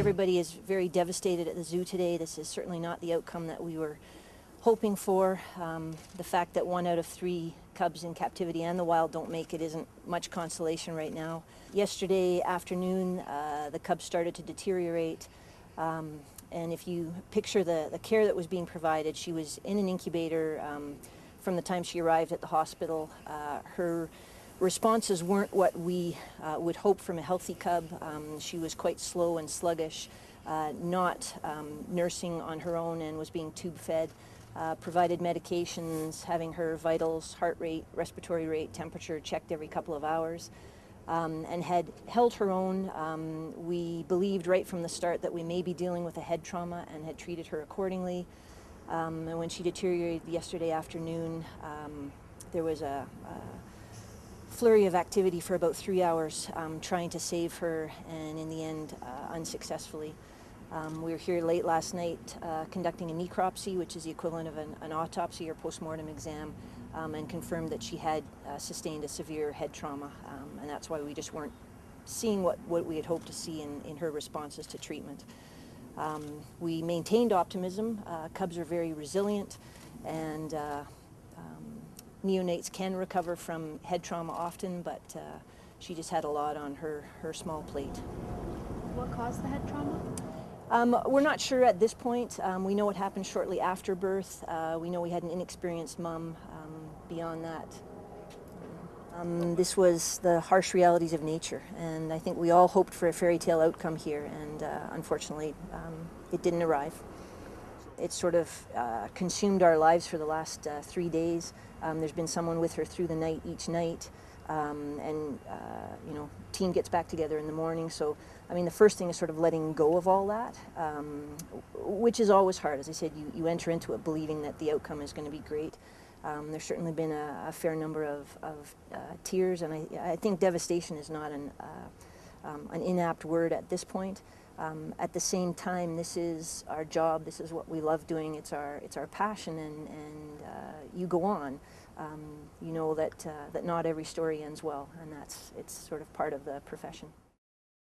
everybody is very devastated at the zoo today. This is certainly not the outcome that we were hoping for. The fact that 1 out of 3 cubs in captivity and the wild don't make it isn't much consolation right now. Yesterday afternoon, the cubs started to deteriorate. And if you picture the care that was being provided, she was in an incubator from the time she arrived at the hospital. Her responses weren't what we would hope from a healthy cub. She was quite slow and sluggish, not nursing on her own, and was being tube fed. Provided medications, having her vitals, heart rate, respiratory rate, temperature checked every couple of hours, and had held her own. We believed right from the start that we may be dealing with a head trauma and had treated her accordingly. And when she deteriorated yesterday afternoon, there was a flurry of activity for about 3 hours trying to save her, and in the end unsuccessfully. We were here late last night conducting a necropsy, which is the equivalent of an autopsy or postmortem exam, and confirmed that she had sustained a severe head trauma, and that's why we just weren't seeing what we had hoped to see in her responses to treatment. We maintained optimism. Cubs are very resilient, and neonates can recover from head trauma often, but she just had a lot on her small plate. What caused the head trauma? We're not sure at this point. We know what happened shortly after birth. We know we had an inexperienced mom. Beyond that, this was the harsh realities of nature, and I think we all hoped for a fairy tale outcome here, and unfortunately it didn't arrive. It sort of consumed our lives for the last 3 days. There's been someone with her through the night each night, and you know, team gets back together in the morning. So I mean, the first thing is sort of letting go of all that, which is always hard. As I said, you enter into it believing that the outcome is going to be great. There's certainly been a fair number of tears, and I think devastation is not an inapt word at this point. At the same time, this is our job. This is what we love doing. It's our passion, and you go on. You know that not every story ends well, and it's sort of part of the profession.